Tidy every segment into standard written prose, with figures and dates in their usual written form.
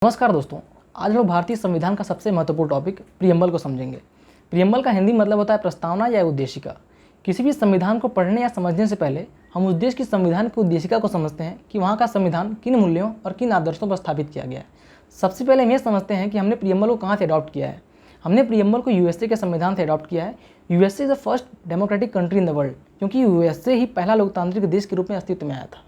नमस्कार दोस्तों, आज लोग भारतीय संविधान का सबसे महत्वपूर्ण टॉपिक प्रियम्बल को समझेंगे। प्रियम्बल का हिंदी मतलब होता है प्रस्तावना या उद्देशिका। किसी भी संविधान को पढ़ने या समझने से पहले हम उस देश की संविधान की उद्देशिका को समझते हैं कि वहाँ का संविधान किन मूल्यों और किन आदर्शों पर स्थापित किया गया है। सबसे पहले हम ये समझते हैं कि हमने प्रियम्बल को कहाँ से अडॉप्ट किया है। हमने प्रियम्बल को यूएसए के संविधान से अडॉप्ट किया है। USA is the first democratic country in the world, क्योंकि यूएसए ही पहला लोकतांत्रिक देश के रूप में अस्तित्व में आया था।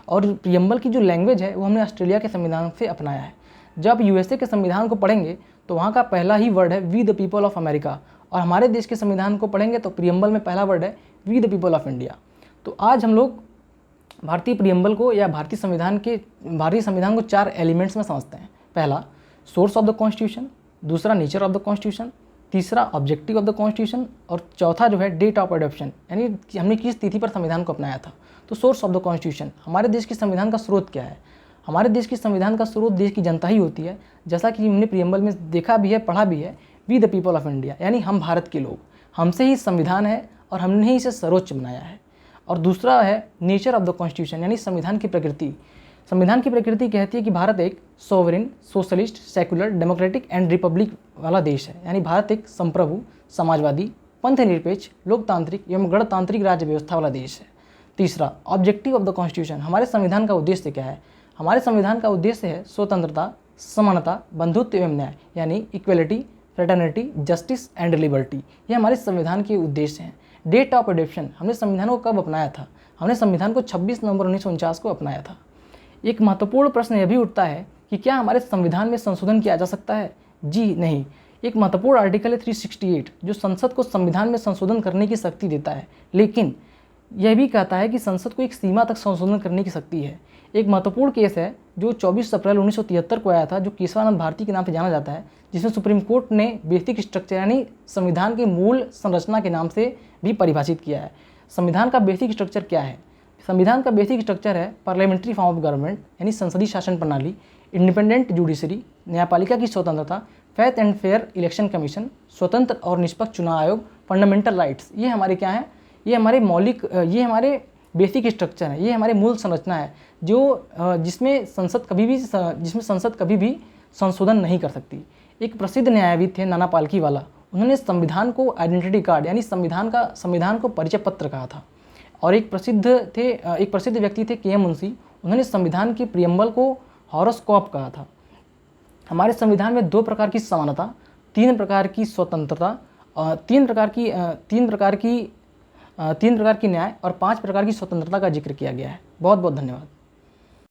और प्रियम्बल की जो लैंग्वेज है वो हमने ऑस्ट्रेलिया के संविधान से अपनाया है। जब यूएसए के संविधान को पढ़ेंगे तो वहाँ का पहला ही वर्ड है we the people of America, और हमारे देश के संविधान को पढ़ेंगे तो प्रियम्बल में पहला वर्ड है we the people of India. तो आज हम लोग भारतीय प्रियम्बल को या भारतीय संविधान को 4 एलिमेंट्स में समझते हैं। पहला सोर्स ऑफ द कॉन्स्टिट्यूशन, दूसरा नेचर ऑफ द कॉन्स्टिट्यूशन, तीसरा ऑब्जेक्टिव ऑफ द कॉन्स्टिट्यूशन, और चौथा जो है डेट ऑफ एडॉप्शन, यानी हमने किस तिथि पर संविधान को अपनाया था। तो सोर्स ऑफ द कॉन्स्टिट्यूशन, हमारे देश के संविधान का स्रोत क्या है। हमारे देश के संविधान का स्रोत देश की जनता ही होती है, जैसा कि हमने प्रियम्बल में देखा भी है, पढ़ा भी है। We the people of India, यानी हम भारत के लोग, हमसे ही संविधान है और हमने ही इसे सर्वोच्च बनाया है। और दूसरा है नेचर ऑफ द कॉन्स्टिट्यूशन, यानी संविधान की प्रकृति। संविधान की प्रकृति कहती है कि भारत एक sovereign, socialist, secular, democratic and Republic वाला देश है, यानी भारत एक संप्रभु, समाजवादी, पंथनिरपेक्ष, लोकतांत्रिक एवं गणतांत्रिक राज्य व्यवस्था वाला देश है। तीसरा ऑब्जेक्टिव ऑफ द कॉन्स्टिट्यूशन, हमारे संविधान का उद्देश्य क्या है। हमारे संविधान का उद्देश्य है स्वतंत्रता, समानता, बंधुत्व एवं न्याय, यानी equality, fraternity, justice and liberty. ये हमारे संविधान के उद्देश्य हैं। डेट ऑफ एडॉप्शन, हमने संविधान को कब अपनाया था। हमने संविधान को 26 नवंबर 1949 को अपनाया था। एक महत्वपूर्ण प्रश्न यह भी उठता है कि क्या हमारे संविधान में संशोधन किया जा सकता है। जी नहीं। एक महत्वपूर्ण आर्टिकल है 368 जो संसद को संविधान में संशोधन करने की शक्ति देता है, लेकिन यह भी कहता है कि संसद को एक सीमा तक संशोधन करने की शक्ति है। एक महत्वपूर्ण केस है जो 24 अप्रैल 1973 को आया था, जो केशवानंद भारती के नाम से जाना जाता है, जिसमें सुप्रीम कोर्ट ने बेसिक स्ट्रक्चर यानी संविधान के मूल संरचना के नाम से भी परिभाषित किया है। संविधान का बेसिक स्ट्रक्चर क्या है। संविधान का बेसिक स्ट्रक्चर है पार्लियामेंट्री फॉर्म ऑफ गवर्नमेंट, यानी संसदीय शासन प्रणाली, इंडिपेंडेंट जुडिशरी, न्यायपालिका की स्वतंत्रता, fair and fair election commission, स्वतंत्र और निष्पक्ष चुनाव आयोग, फंडामेंटल राइट्स। ये हमारे क्या हैं, ये हमारे बेसिक स्ट्रक्चर है, ये हमारे मूल संरचना है जिसमें संसद कभी भी संशोधन नहीं कर सकती। एक प्रसिद्ध न्यायविद थे नाना पालकीवाला, उन्होंने संविधान को आइडेंटिटी कार्ड यानी संविधान को परिचय पत्र कहा था। और एक प्रसिद्ध व्यक्ति थे के एम मुंशी, उन्होंने संविधान के प्रियम्बल को हॉरोस्कोप कहा था। हमारे संविधान में 2 प्रकार की समानता, 3 प्रकार की स्वतंत्रता, 3 प्रकार की न्याय और 5 प्रकार की स्वतंत्रता का जिक्र किया गया है। बहुत बहुत धन्यवाद।